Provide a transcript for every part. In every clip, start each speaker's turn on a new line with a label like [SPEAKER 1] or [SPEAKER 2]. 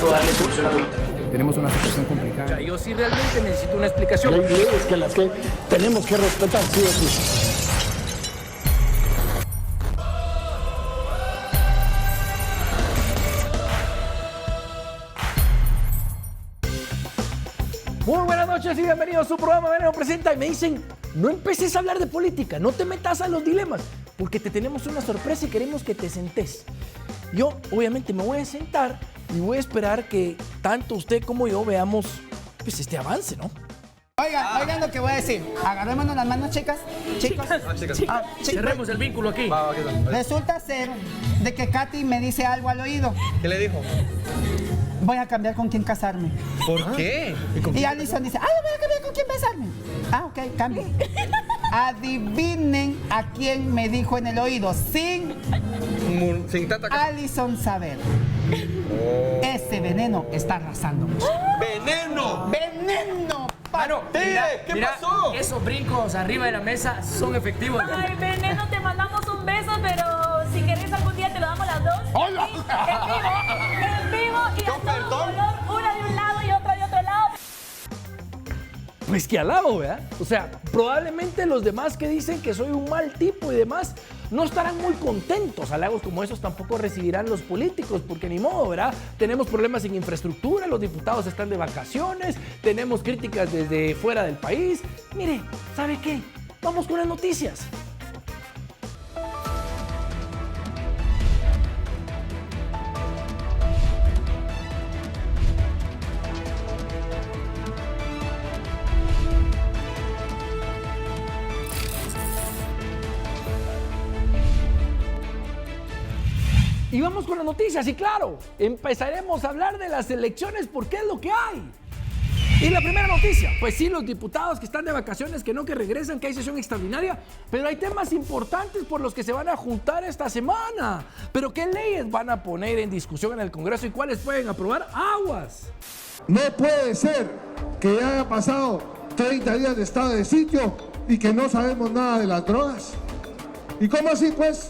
[SPEAKER 1] buscando darle solución a todo.
[SPEAKER 2] Tenemos una situación complicada.
[SPEAKER 3] O sea, yo sí realmente necesito una explicación.
[SPEAKER 4] Hay leyes que las que tenemos que respetar, sí o sí.
[SPEAKER 3] Muy buenas noches y bienvenidos a su programa Veneno Presenta. Y me dicen, no empeces a hablar de política, no te metas a los dilemas, porque te tenemos una sorpresa y queremos que te sentes. Yo, obviamente, me voy a sentar y voy a esperar que tanto usted como yo veamos pues, este avance, ¿no?
[SPEAKER 5] Oigan lo que voy a decir. Agarrémonos las manos, chicas. Chicos.
[SPEAKER 3] Cerremos el vínculo aquí.
[SPEAKER 5] Resulta ser de que Katy me dice algo al oído.
[SPEAKER 6] ¿Qué le dijo?
[SPEAKER 5] Voy a cambiar con quién casarme.
[SPEAKER 6] ¿Por qué?
[SPEAKER 5] Y Alison dice, voy a cambiar con quién casarme. Ok, cambio. Adivinen a quién me dijo en el oído, sin
[SPEAKER 6] Tata.
[SPEAKER 5] Alison saber. Ese veneno está arrasando.
[SPEAKER 6] ¡Veneno!
[SPEAKER 5] ¡Veneno!
[SPEAKER 3] Mano,
[SPEAKER 6] ¿Qué pasó?
[SPEAKER 3] Esos brincos arriba de la mesa son efectivos.
[SPEAKER 7] Ay, Veneno, te mandamos un beso, pero si querés algún día te lo damos las dos.
[SPEAKER 6] ¡Hola!
[SPEAKER 7] En vivo y a todo color, una de un lado y otra de otro lado.
[SPEAKER 3] Pues que alabo, ¿verdad? O sea, probablemente los demás que dicen que soy un mal tipo y demás no estarán muy contentos. Halagos como esos tampoco recibirán los políticos, porque ni modo, ¿verdad? Tenemos problemas en infraestructura, los diputados están de vacaciones, tenemos críticas desde fuera del país. Mire, ¿sabe qué? Vamos con las noticias. Y vamos con las noticias, y claro, empezaremos a hablar de las elecciones porque es lo que hay. Y la primera noticia, pues sí, los diputados que están de vacaciones, que no que regresan, que hay sesión extraordinaria, pero hay temas importantes por los que se van a juntar esta semana. Pero ¿qué leyes van a poner en discusión en el Congreso y cuáles pueden aprobar? ¡Aguas!
[SPEAKER 8] No puede ser que ya haya pasado 30 días de estado de sitio y que no sabemos nada de las drogas. ¿Y cómo así, pues?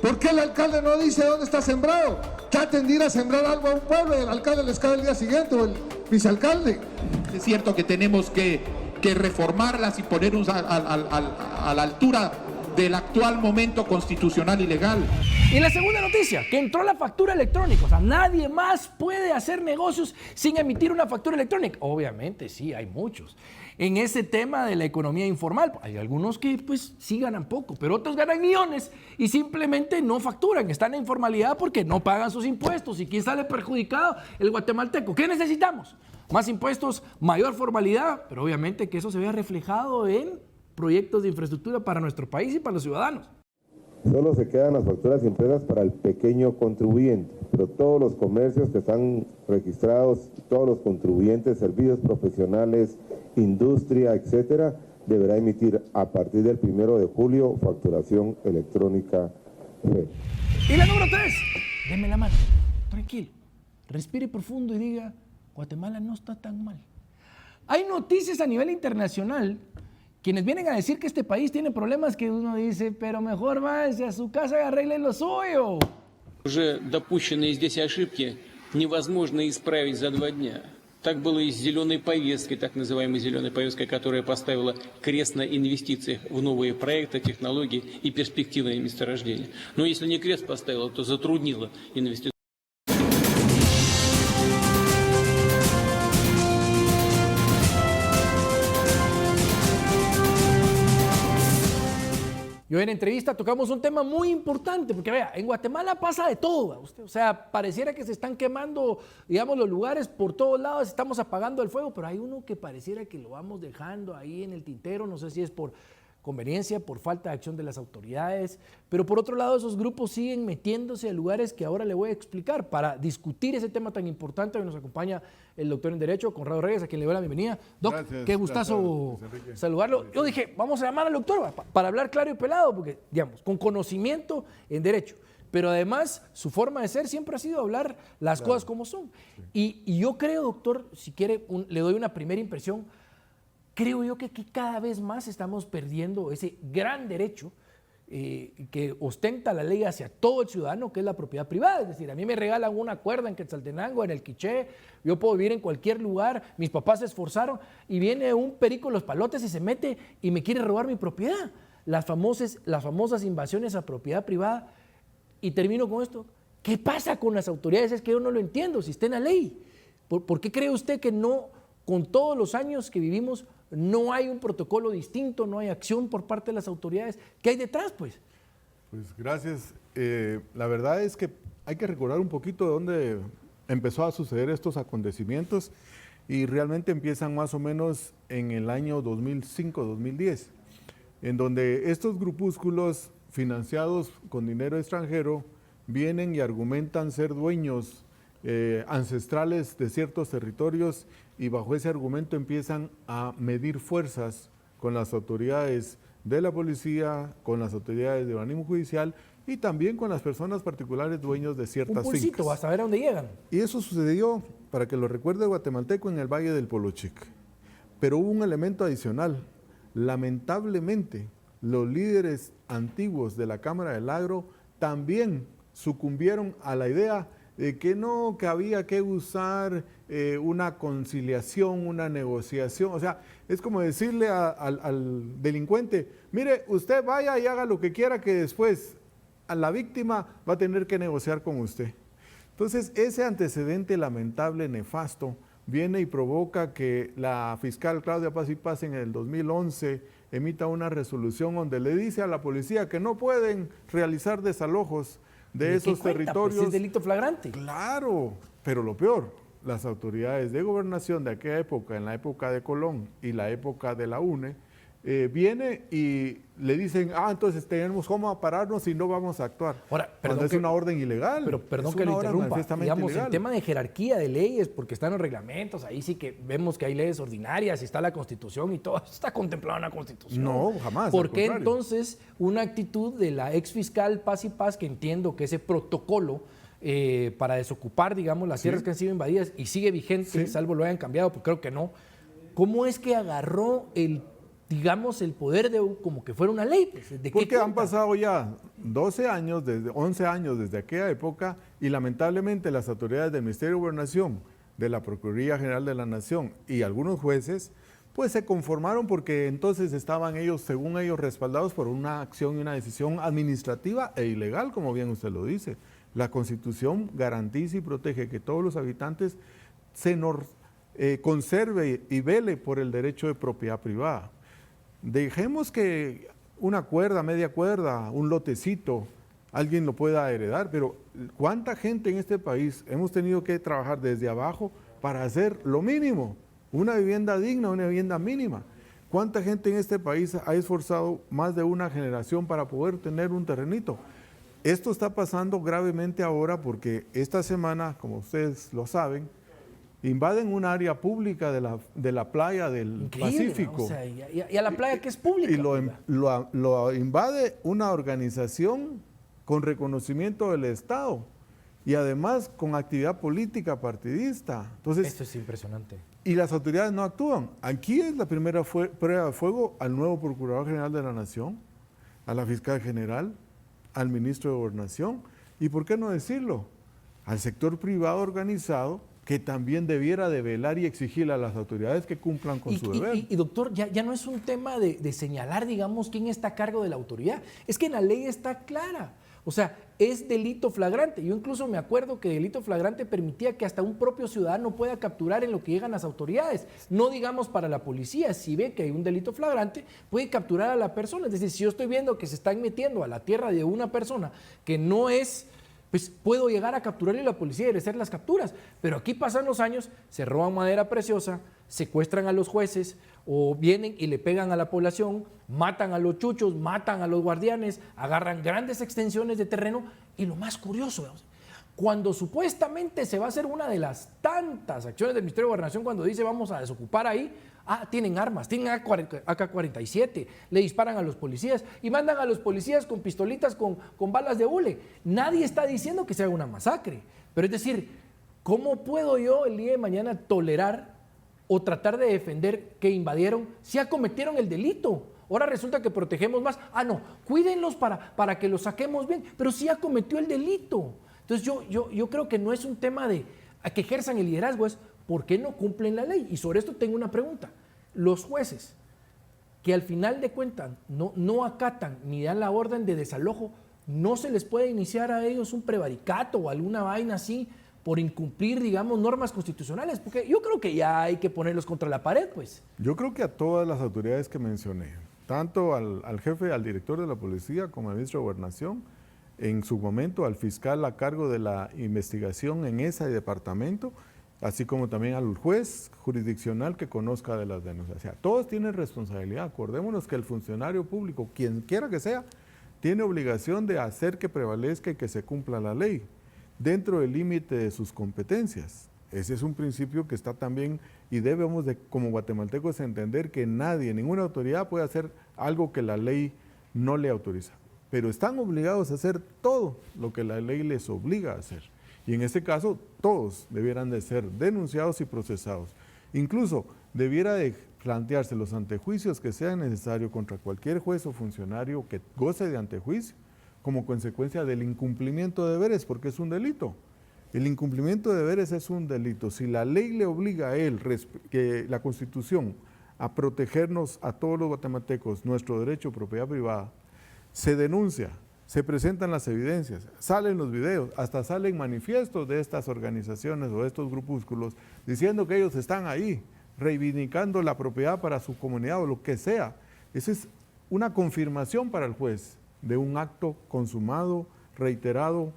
[SPEAKER 8] ¿Por qué el alcalde no dice dónde está sembrado? Traten de ir a sembrar algo a un pueblo y el alcalde les cae el día siguiente o el vicealcalde.
[SPEAKER 9] Es cierto que tenemos que reformarlas y ponernos a la altura del actual momento constitucional y legal.
[SPEAKER 3] Y la segunda noticia, que entró la factura electrónica. O sea, nadie más puede hacer negocios sin emitir una factura electrónica. Obviamente, sí, hay muchos. En ese tema de la economía informal, hay algunos que pues sí ganan poco, pero otros ganan millones y simplemente no facturan. Están en informalidad porque no pagan sus impuestos. ¿Y quién sale perjudicado? El guatemalteco. ¿Qué necesitamos? Más impuestos, mayor formalidad, pero obviamente que eso se vea reflejado en proyectos de infraestructura para nuestro país y para los ciudadanos.
[SPEAKER 10] Solo se quedan las facturas impresas para el pequeño contribuyente, pero todos los comercios que están registrados, todos los contribuyentes, servicios profesionales, industria, etcétera, deberá emitir a partir del 1 de julio facturación electrónica FE.
[SPEAKER 3] Y la número 3, deme la mano, tranquilo, respire profundo y diga, Guatemala no está tan mal. Hay noticias a nivel internacional, quienes vienen a decir que este país tiene problemas que uno dice, pero mejor váyase a su casa y arreglen lo suyo.
[SPEAKER 11] Уже допущенные здесь ошибки невозможно исправить за 2 дня. Так было и с зеленой повесткой, так называемой зеленой повесткой, которая поставила крест на инвестициях в новые проекты, технологии и перспективные месторождения. Но если не крест поставила, то затруднила инвестиции.
[SPEAKER 3] Y hoy en entrevista tocamos un tema muy importante, porque vea, en Guatemala pasa de todo, usted, o sea, pareciera que se están quemando, digamos, los lugares por todos lados, estamos apagando el fuego, pero hay uno que pareciera que lo vamos dejando ahí en el tintero, no sé si es por conveniencia, por falta de acción de las autoridades, pero por otro lado esos grupos siguen metiéndose a lugares que ahora le voy a explicar. Para discutir ese tema tan importante, hoy nos acompaña el doctor en Derecho, Conrado Reyes, a quien le doy la bienvenida. Doc, gracias, qué gustazo saludarlo. Yo dije, vamos a llamar al doctor para hablar claro y pelado, porque, digamos, con conocimiento en Derecho. Pero además, su forma de ser siempre ha sido hablar las cosas como son. Sí. Y yo creo, doctor, si quiere, le doy una primera impresión. Creo yo que aquí cada vez más estamos perdiendo ese gran derecho que ostenta la ley hacia todo el ciudadano, que es la propiedad privada. Es decir, a mí me regalan una cuerda en Quetzaltenango, en el Quiché, yo puedo vivir en cualquier lugar, mis papás se esforzaron y viene un perico en los palotes y se mete y me quiere robar mi propiedad. Las famosas invasiones a propiedad privada. Y termino con esto. ¿Qué pasa con las autoridades? Es que yo no lo entiendo, si está en la ley. ¿Por qué cree usted que no, con todos los años que vivimos, no hay un protocolo distinto, no hay acción por parte de las autoridades? ¿Qué hay detrás, pues?
[SPEAKER 1] Pues gracias. La verdad es que hay que recordar un poquito de dónde empezó a suceder estos acontecimientos y realmente empiezan más o menos en el año 2005-2010, en donde estos grupúsculos financiados con dinero extranjero vienen y argumentan ser dueños ancestrales de ciertos territorios y bajo ese argumento empiezan a medir fuerzas con las autoridades de la policía, con las autoridades de organismo judicial y también con las personas particulares dueños de ciertas
[SPEAKER 3] Un pulsito,
[SPEAKER 1] fincas.
[SPEAKER 3] a saber a dónde llegan.
[SPEAKER 1] Y eso sucedió, para que lo recuerde el guatemalteco, en el Valle del Polochic. Pero hubo un elemento adicional. Lamentablemente, los líderes antiguos de la Cámara del Agro también sucumbieron a la idea de que no, que había que usar una conciliación, una negociación. O sea, es como decirle al delincuente, mire, usted vaya y haga lo que quiera, que después a la víctima va a tener que negociar con usted. Entonces, ese antecedente lamentable, nefasto, viene y provoca que la fiscal Claudia Paz y Paz en el 2011 emita una resolución donde le dice a la policía que no pueden realizar desalojos de esos territorios.
[SPEAKER 3] Pues es delito flagrante.
[SPEAKER 1] Claro, pero lo peor, las autoridades de gobernación de aquella época, en la época de Colón y la época de la UNE, viene y le dicen, entonces tenemos cómo pararnos y no vamos a actuar.
[SPEAKER 3] Ahora,
[SPEAKER 1] cuando es una orden ilegal.
[SPEAKER 3] Pero perdón que le interrumpa. Digamos, el tema de jerarquía de leyes, porque están los reglamentos, ahí sí que vemos que hay leyes ordinarias, está la Constitución y todo, está contemplado en la Constitución.
[SPEAKER 1] No, jamás.
[SPEAKER 3] ¿Por qué entonces una actitud de la ex fiscal Paz y Paz, que entiendo que ese protocolo para desocupar, digamos, las tierras que han sido invadidas y sigue vigente, salvo lo hayan cambiado, porque creo que no, ¿cómo es que agarró el poder de como que fuera una ley? Pues, ¿de
[SPEAKER 1] porque han pasado ya 11 años desde aquella época y lamentablemente las autoridades del Ministerio de Gobernación, de la Procuraduría General de la Nación y algunos jueces, pues se conformaron porque entonces estaban ellos, según ellos, respaldados por una acción y una decisión administrativa e ilegal, como bien usted lo dice. La Constitución garantiza y protege que todos los habitantes se conserve y vele por el derecho de propiedad privada. Dejemos que una cuerda, media cuerda, un lotecito, alguien lo pueda heredar, pero ¿cuánta gente en este país hemos tenido que trabajar desde abajo para hacer lo mínimo? Una vivienda digna, una vivienda mínima. ¿Cuánta gente en este país ha esforzado más de una generación para poder tener un terrenito? Esto está pasando gravemente ahora porque esta semana, como ustedes lo saben, invaden un área pública de la playa del Pacífico.
[SPEAKER 3] ¿No? O sea, y a la playa que es pública.
[SPEAKER 1] Y lo invade una organización con reconocimiento del Estado y además con actividad política partidista. Entonces,
[SPEAKER 3] esto es impresionante.
[SPEAKER 1] Y las autoridades no actúan. Aquí es la primera prueba de fuego al nuevo Procurador General de la Nación, a la Fiscal General, al Ministro de Gobernación y, ¿por qué no decirlo?, al sector privado organizado, que también debiera de velar y exigir a las autoridades que cumplan con su deber.
[SPEAKER 3] Y doctor, ya no es un tema de señalar, digamos, quién está a cargo de la autoridad. Es que en la ley está clara. O sea, es delito flagrante. Yo incluso me acuerdo que delito flagrante permitía que hasta un propio ciudadano pueda capturar en lo que llegan las autoridades. No digamos para la policía, si ve que hay un delito flagrante, puede capturar a la persona. Es decir, si yo estoy viendo que se están metiendo a la tierra de una persona que no es, pues puedo llegar a capturarle a la policía y hacer las capturas. Pero aquí pasan los años, se roban madera preciosa, secuestran a los jueces o vienen y le pegan a la población, matan a los chuchos, matan a los guardianes, agarran grandes extensiones de terreno y lo más curioso, cuando supuestamente se va a hacer una de las tantas acciones del Ministerio de Gobernación cuando dice vamos a desocupar ahí, tienen armas, tienen AK-47, le disparan a los policías y mandan a los policías con pistolitas con balas de hule. Nadie está diciendo que sea una masacre, pero es decir, ¿cómo puedo yo el día de mañana tolerar o tratar de defender que invadieron si ya cometieron el delito? ahora resulta que protegemos más. Ah, no, cuídenlos para que los saquemos bien, pero si ya cometió el delito. Entonces yo creo que no es un tema de a que ejerzan el liderazgo, es por qué no cumplen la ley. Y sobre esto tengo una pregunta. Los jueces que al final de cuentas no acatan ni dan la orden de desalojo, ¿no se les puede iniciar a ellos un prevaricato o alguna vaina así por incumplir, digamos, normas constitucionales? Porque yo creo que ya hay que ponerlos contra la pared, pues.
[SPEAKER 1] Yo creo que a todas las autoridades que mencioné, tanto al jefe, al director de la policía como al ministro de Gobernación, en su momento al fiscal a cargo de la investigación en ese departamento, así como también al juez jurisdiccional que conozca de las denuncias. O sea, todos tienen responsabilidad. Acordémonos que el funcionario público, quien quiera que sea, tiene obligación de hacer que prevalezca y que se cumpla la ley dentro del límite de sus competencias. Ese es un principio que está también y debemos de, como guatemaltecos, entender que nadie, ninguna autoridad puede hacer algo que la ley no le autoriza. Pero están obligados a hacer todo lo que la ley les obliga a hacer. Y en este caso, todos debieran de ser denunciados y procesados. Incluso debiera de plantearse los antejuicios que sean necesarios contra cualquier juez o funcionario que goce de antejuicio como consecuencia del incumplimiento de deberes, porque es un delito. El incumplimiento de deberes es un delito. Si la ley le obliga a él, que la Constitución, a protegernos a todos los guatemaltecos, nuestro derecho a propiedad privada, se denuncia, se presentan las evidencias, salen los videos, hasta salen manifiestos de estas organizaciones o de estos grupúsculos diciendo que ellos están ahí, reivindicando la propiedad para su comunidad o lo que sea. Esa es una confirmación para el juez de un acto consumado, reiterado,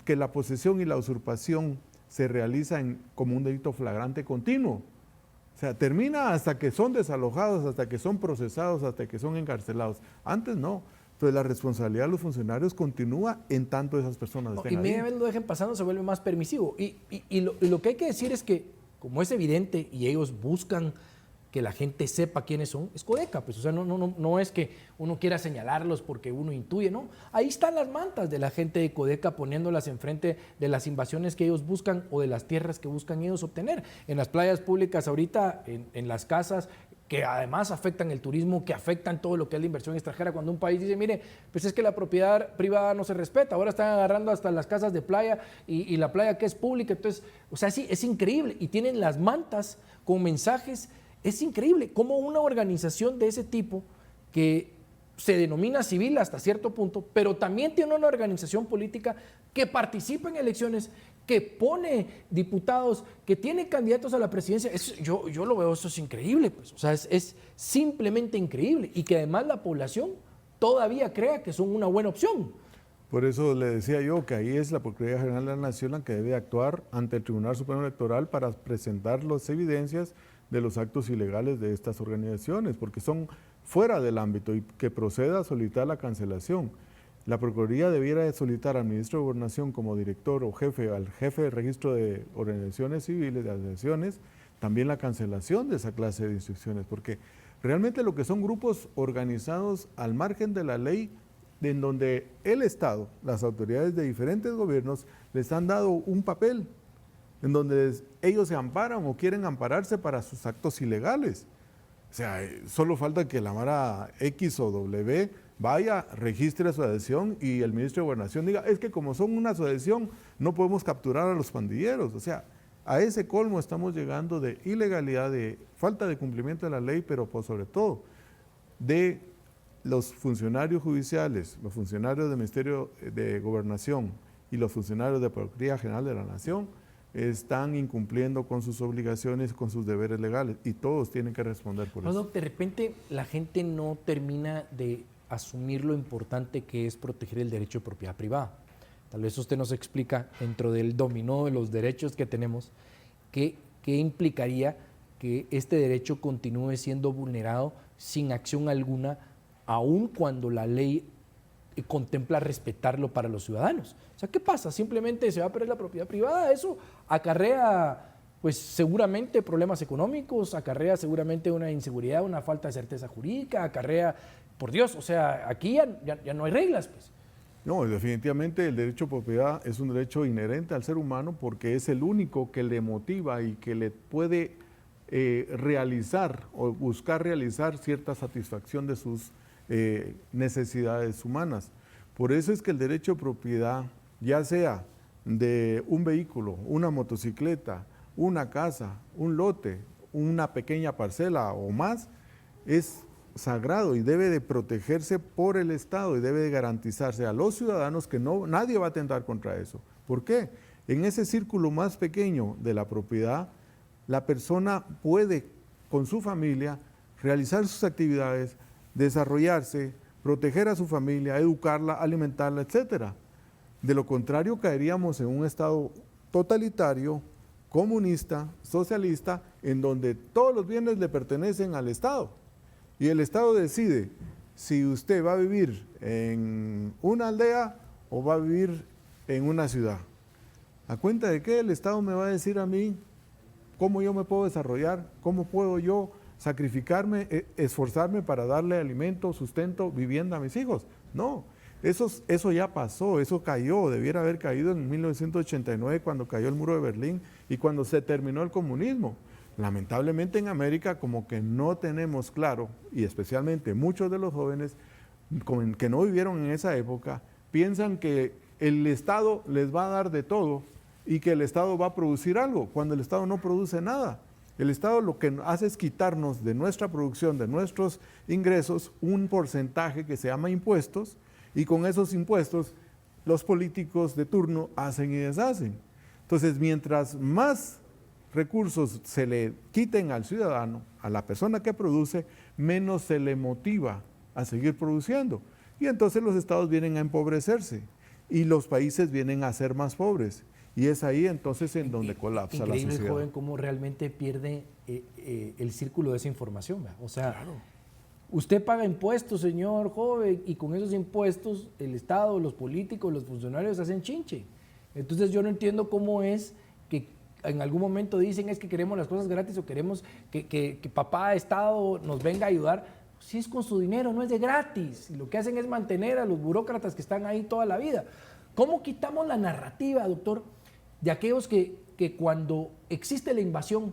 [SPEAKER 1] que la posesión y la usurpación se realizan como un delito flagrante continuo. O sea, termina hasta que son desalojados, hasta que son procesados, hasta que son encarcelados. Antes no. Entonces la responsabilidad de los funcionarios continúa en tanto esas personas estén
[SPEAKER 3] y
[SPEAKER 1] ahí.
[SPEAKER 3] media vez lo dejen pasando se vuelve más permisivo. Y lo que hay que decir es que, como es evidente, y ellos buscan que la gente sepa quiénes son, es Codeca, pues, o sea, no es que uno quiera señalarlos porque uno intuye, ¿no? Ahí están las mantas de la gente de Codeca poniéndolas enfrente de las invasiones que ellos buscan o de las tierras que buscan ellos obtener. En las playas públicas ahorita, en las casas, que además afectan el turismo, que afectan todo lo que es la inversión extranjera. Cuando un país dice, mire, pues es que la propiedad privada no se respeta, ahora están agarrando hasta las casas de playa y la playa que es pública, entonces, o sea, sí, es increíble. Y tienen las mantas con mensajes. Es increíble cómo una organización de ese tipo, que se denomina civil hasta cierto punto, pero también tiene una organización política que participa en elecciones, que pone diputados, que tiene candidatos a la presidencia, yo lo veo, eso es increíble, pues, o sea, es simplemente increíble, y que además la población todavía crea que son una buena opción.
[SPEAKER 1] Por eso le decía yo que ahí es la Procuraduría General de la Nación la que debe actuar ante el Tribunal Supremo Electoral para presentar las evidencias de los actos ilegales de estas organizaciones, porque son fuera del ámbito, y que proceda a solicitar la cancelación. La Procuraduría debiera de solicitar al ministro de Gobernación como director o jefe, al jefe de registro de organizaciones civiles, de asociaciones, también la cancelación de esa clase de instrucciones, porque realmente lo que son grupos organizados al margen de la ley, en donde el Estado, las autoridades de diferentes gobiernos, les han dado un papel, en donde ellos se amparan o quieren ampararse para sus actos ilegales. O sea, solo falta que la Mara X o W vaya, registre su adhesión y el ministro de Gobernación diga, es que como son una asociación, no podemos capturar a los pandilleros. O sea, a ese colmo estamos llegando de ilegalidad, de falta de cumplimiento de la ley, pero por sobre todo de los funcionarios judiciales, los funcionarios del Ministerio de Gobernación y los funcionarios de la Procuraduría General de la Nación están incumpliendo con sus obligaciones, con sus deberes legales, y todos tienen que responder por eso.
[SPEAKER 3] De repente la gente no termina de asumir lo importante que es proteger el derecho de propiedad privada. Tal vez usted nos explica, dentro del dominó de los derechos que tenemos, qué implicaría que este derecho continúe siendo vulnerado sin acción alguna, aun cuando la ley contempla respetarlo para los ciudadanos. O sea, ¿qué pasa? Simplemente se va a perder la propiedad privada. Eso acarrea, pues seguramente problemas económicos, acarrea seguramente una inseguridad, una falta de certeza jurídica, acarrea, por Dios, o sea, aquí ya no hay reglas, pues.
[SPEAKER 1] No, definitivamente el derecho a propiedad es un derecho inherente al ser humano porque es el único que le motiva y que le puede realizar o buscar realizar cierta satisfacción de sus necesidades humanas. Por eso es que el derecho de propiedad, ya sea de un vehículo, una motocicleta, una casa, un lote, una pequeña parcela o más, es sagrado y debe de protegerse por el Estado y debe de garantizarse a los ciudadanos que nadie va a atentar contra eso. ¿Por qué? En ese círculo más pequeño de la propiedad, la persona puede con su familia realizar sus actividades, desarrollarse, proteger a su familia, educarla, alimentarla, etcétera. De lo contrario, caeríamos en un Estado totalitario, comunista, socialista, en donde todos los bienes le pertenecen al Estado. Y el Estado decide si usted va a vivir en una aldea o va a vivir en una ciudad. ¿A cuenta de qué el Estado me va a decir a mí cómo yo me puedo desarrollar? ¿Cómo puedo yo sacrificarme, esforzarme para darle alimento, sustento, vivienda a mis hijos? No, eso ya pasó, eso cayó, debiera haber caído en 1989 cuando cayó el muro de Berlín y cuando se terminó el comunismo. Lamentablemente en América como que no tenemos claro, y especialmente muchos de los jóvenes que no vivieron en esa época, piensan que el Estado les va a dar de todo y que el Estado va a producir algo, cuando el Estado no produce nada. El Estado lo que hace es quitarnos de nuestra producción, de nuestros ingresos, un porcentaje que se llama impuestos, y con esos impuestos los políticos de turno hacen y deshacen. Entonces, mientras más recursos se le quiten al ciudadano, a la persona que produce, menos se le motiva a seguir produciendo. Y entonces los estados vienen a empobrecerse y los países vienen a ser más pobres. Y es ahí entonces en donde colapsa la sociedad.
[SPEAKER 3] Increíble, joven, cómo realmente pierde el círculo de esa información, ¿verdad? O sea, claro, usted paga impuestos, señor joven, y con esos impuestos el Estado, los políticos, los funcionarios hacen chinche. Entonces yo no entiendo cómo es que en algún momento dicen es que queremos las cosas gratis o queremos que papá Estado nos venga a ayudar. Si es con su dinero, no es de gratis. Y lo que hacen es mantener a los burócratas que están ahí toda la vida. ¿Cómo quitamos la narrativa, doctor, de aquellos que cuando existe la invasión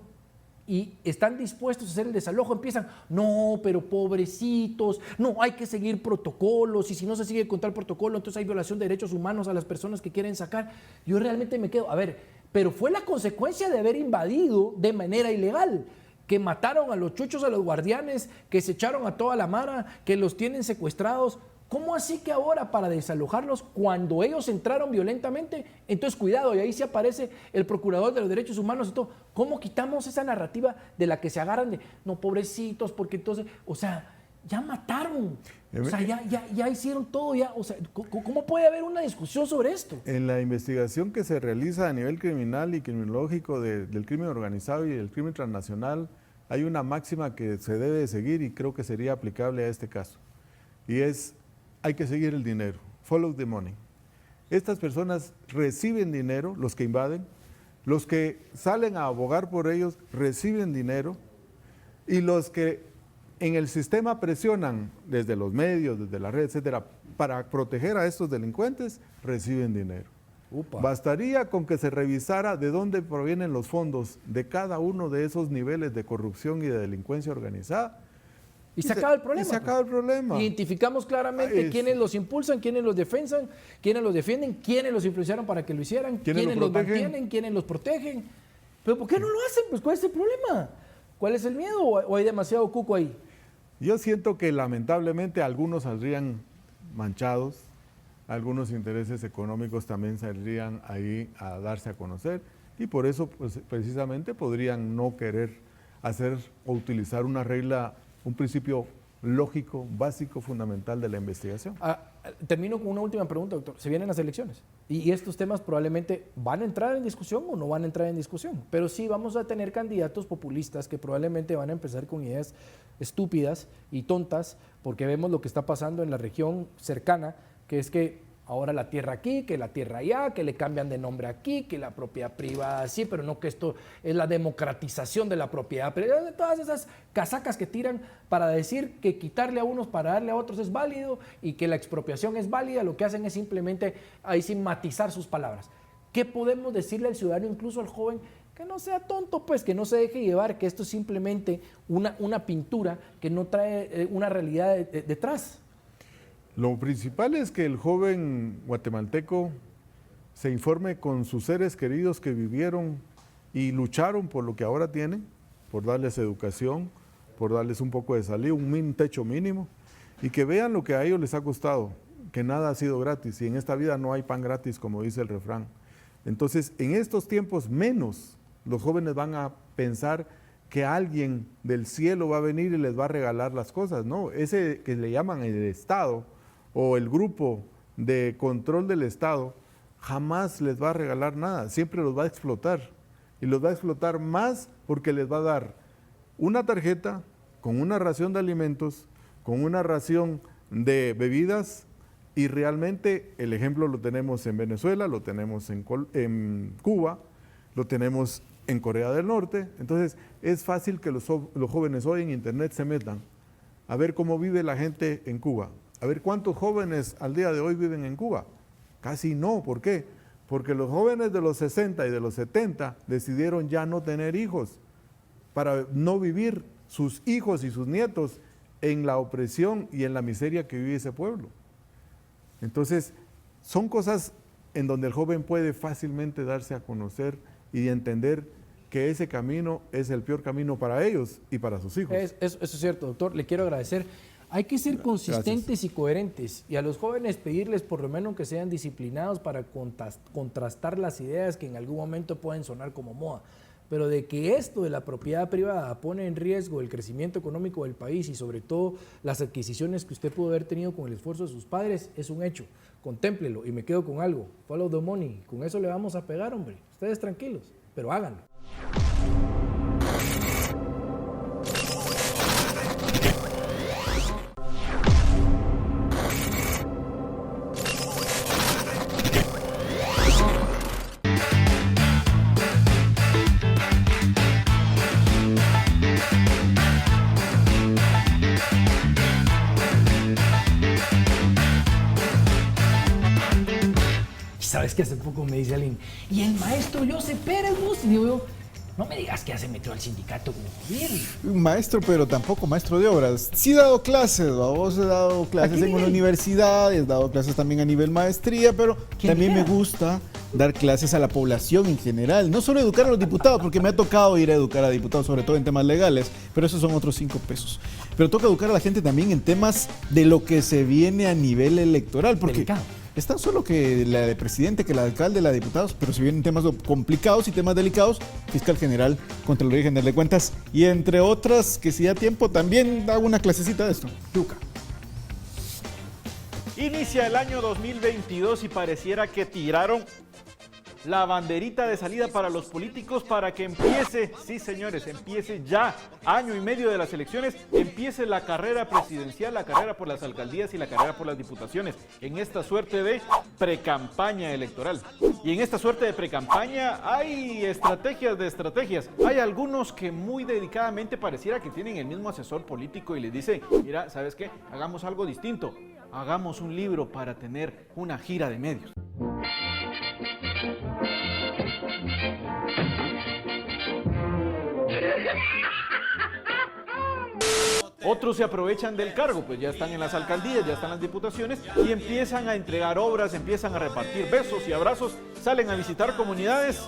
[SPEAKER 3] y están dispuestos a hacer el desalojo, empiezan, no, pero pobrecitos, no, hay que seguir protocolos, y si no se sigue con tal protocolo, entonces hay violación de derechos humanos a las personas que quieren sacar? Yo realmente me quedo, a ver, pero fue la consecuencia de haber invadido de manera ilegal, que mataron a los chuchos, a los guardianes, que se echaron a toda la mara, que los tienen secuestrados. ¿Cómo así que ahora para desalojarlos, cuando ellos entraron violentamente, entonces cuidado, y ahí sí aparece el procurador de los derechos humanos y todo? ¿Cómo quitamos esa narrativa de la que se agarran de, no, pobrecitos, porque entonces, o sea, ya mataron, o sea, ya hicieron todo, ya, o sea, ¿cómo puede haber una discusión sobre esto?
[SPEAKER 1] En la investigación que se realiza a nivel criminal y criminológico del crimen organizado y del crimen transnacional, hay una máxima que se debe de seguir y creo que sería aplicable a este caso, y es: hay que seguir el dinero, follow the money. Estas personas reciben dinero, los que invaden, los que salen a abogar por ellos reciben dinero, y los que en el sistema presionan desde los medios, desde la red, etcétera, para proteger a estos delincuentes, reciben dinero. Upa. Bastaría con que se revisara de dónde provienen los fondos de cada uno de esos niveles de corrupción y de delincuencia organizada.
[SPEAKER 3] Y se acaba el problema.
[SPEAKER 1] Y se acaba el problema.
[SPEAKER 3] Identificamos claramente quiénes los impulsan, quiénes los defensan, quiénes los defienden, quiénes los influenciaron para que lo hicieran, quiénes los mantienen, quiénes los protegen. Pero ¿por qué no lo hacen? Pues ¿cuál es el problema? ¿Cuál es el miedo o hay demasiado cuco ahí?
[SPEAKER 1] Yo siento que lamentablemente algunos saldrían manchados, algunos intereses económicos también saldrían ahí a darse a conocer, y por eso pues, precisamente podrían no querer hacer o utilizar una regla, un principio lógico, básico, fundamental de la investigación.
[SPEAKER 3] Termino con una última pregunta, doctor. Se vienen las elecciones y estos temas probablemente van a entrar en discusión o no van a entrar en discusión, pero sí vamos a tener candidatos populistas que probablemente van a empezar con ideas estúpidas y tontas, porque vemos lo que está pasando en la región cercana, que es que ahora la tierra aquí, que la tierra allá, que le cambian de nombre aquí, que la propiedad privada así, pero no, que esto es la democratización de la propiedad. Pero todas esas casacas que tiran para decir que quitarle a unos para darle a otros es válido y que la expropiación es válida, lo que hacen es simplemente ahí sin matizar sus palabras. ¿Qué podemos decirle al ciudadano, incluso al joven, Que no sea tonto, pues, que no se deje llevar, que esto es simplemente una pintura que no trae una realidad detrás.
[SPEAKER 1] Lo principal es que el joven guatemalteco se informe con sus seres queridos que vivieron y lucharon por lo que ahora tienen, por darles educación, por darles un poco de salida, un techo mínimo, y que vean lo que a ellos les ha costado, que nada ha sido gratis, y en esta vida no hay pan gratis, como dice el refrán. Entonces, en estos tiempos menos los jóvenes van a pensar que alguien del cielo va a venir y les va a regalar las cosas, no, ese que le llaman el Estado o el grupo de control del Estado jamás les va a regalar nada, siempre los va a explotar, y los va a explotar más porque les va a dar una tarjeta con una ración de alimentos, con una ración de bebidas, y realmente el ejemplo lo tenemos en Venezuela, lo tenemos en Cuba, lo tenemos en Corea del Norte. Entonces es fácil que los jóvenes hoy en internet se metan a ver cómo vive la gente en Cuba, a ver cuántos jóvenes al día de hoy viven en Cuba. Casi no, ¿por qué? Porque los jóvenes de los 60 y de los 70 decidieron ya no tener hijos para no vivir sus hijos y sus nietos en la opresión y en la miseria que vive ese pueblo. Entonces, son cosas en donde el joven puede fácilmente darse a conocer y entender que ese camino es el peor camino para ellos y para sus hijos.
[SPEAKER 3] Eso es cierto, doctor. Le quiero agradecer. Hay que ser consistentes. Gracias. Y coherentes, y a los jóvenes pedirles por lo menos que sean disciplinados para contrastar las ideas que en algún momento pueden sonar como moda. Pero de que esto de la propiedad privada pone en riesgo el crecimiento económico del país y sobre todo las adquisiciones que usted pudo haber tenido con el esfuerzo de sus padres, es un hecho. Contémplelo. Y me quedo con algo. Follow the money. Con eso le vamos a pegar, hombre. Ustedes tranquilos, pero háganlo. Sabes que hace poco me dice alguien, y el maestro José Pérez, y digo yo, no me digas que ya se metió al sindicato como gobierno.
[SPEAKER 12] Maestro, pero tampoco maestro de obras. Sí he dado clases, vos he dado clases en una universidad, he dado clases también a nivel maestría, pero también me gusta dar clases a la población en general. No solo educar a los diputados, porque me ha tocado ir a educar a diputados, sobre todo en temas legales, pero esos son otros 5 pesos. Pero toca educar a la gente también en temas de lo que se viene a nivel electoral, porque... Delicado. Es tan solo que la de presidente, que la de alcalde, la de diputados, pero si vienen temas complicados y temas delicados, fiscal general, Contraloría General de Cuentas, y entre otras, que si da tiempo, también hago una clasecita de esto. Luca.
[SPEAKER 13] Inicia el año 2022 y pareciera que tiraron la banderita de salida para los políticos para que empiece, sí señores, empiece ya, año y medio de las elecciones, empiece la carrera presidencial, la carrera por las alcaldías y la carrera por las diputaciones, en esta suerte de precampaña electoral. Y en esta suerte de precampaña hay estrategias de estrategias. Hay algunos que muy dedicadamente pareciera que tienen el mismo asesor político y les dicen, mira, ¿sabes qué? Hagamos algo distinto, hagamos un libro para tener una gira de medios. Otros se aprovechan del cargo, pues ya están en las alcaldías, ya están en las diputaciones y empiezan a entregar obras, empiezan a repartir besos y abrazos, salen a visitar comunidades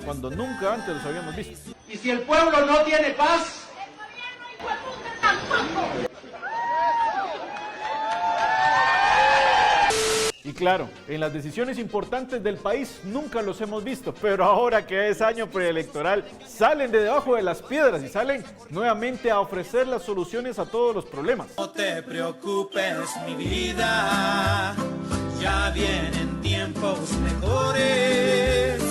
[SPEAKER 13] cuando nunca antes los habíamos visto.
[SPEAKER 14] Y si el pueblo no tiene paz,
[SPEAKER 13] y claro, en las decisiones importantes del país nunca los hemos visto, pero ahora que es año preelectoral, salen de debajo de las piedras y salen nuevamente a ofrecer las soluciones a todos los problemas.
[SPEAKER 15] No te preocupes, mi vida, ya vienen tiempos mejores.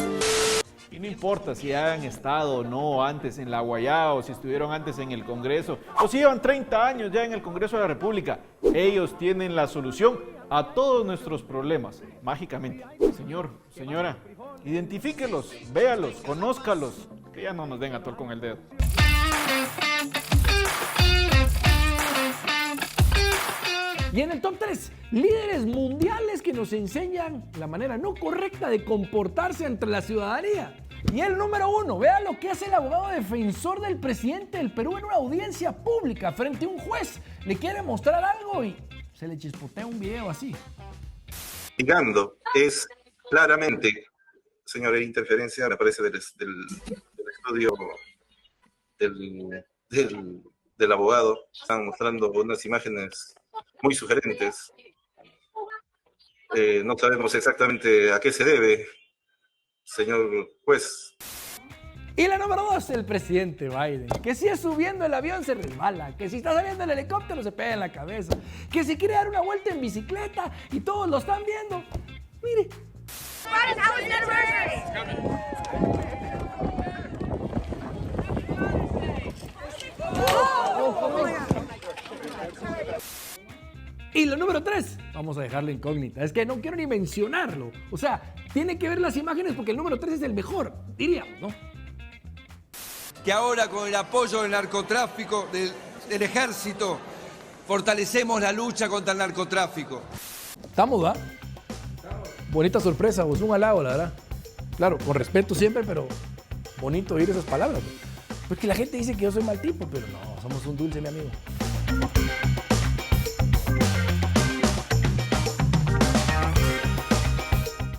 [SPEAKER 13] Y no importa si hayan estado o no antes en la Guayaba, o si estuvieron antes en el Congreso, o si llevan 30 años ya en el Congreso de la República, ellos tienen la solución a todos nuestros problemas, mágicamente. Señor, señora, identifíquelos, véalos, conózcalos, que ya no nos den a tol con el dedo.
[SPEAKER 3] Y en el top 3, líderes mundiales que nos enseñan la manera no correcta de comportarse entre la ciudadanía. Y el número 1, vea lo que hace el abogado defensor del presidente del Perú en una audiencia pública frente a un juez. Le quiere mostrar algo y se le chispotea un video así.
[SPEAKER 16] Indicando es claramente, señora, interferencia, me parece, del estudio del abogado. Están mostrando unas imágenes muy sugerentes. No sabemos exactamente a qué se debe, señor juez.
[SPEAKER 3] Y la número 2, el presidente Biden, que si es subiendo el avión se resbala, que si está saliendo el helicóptero se pega en la cabeza, que si quiere dar una vuelta en bicicleta y todos lo están viendo. Mire. Y la número 3, vamos a dejarlo incógnita, es que no quiero ni mencionarlo. O sea, tiene que ver las imágenes porque el número 3 es el mejor, diríamos, ¿no?
[SPEAKER 6] Que ahora con el apoyo del narcotráfico, del ejército, fortalecemos la lucha contra el narcotráfico.
[SPEAKER 3] Estamos, ¿verdad? Bonita sorpresa, vos, un halago, la verdad. Claro, con respeto siempre, pero bonito oír esas palabras. Pues que la gente dice que yo soy mal tipo, pero no, somos un dulce, mi amigo.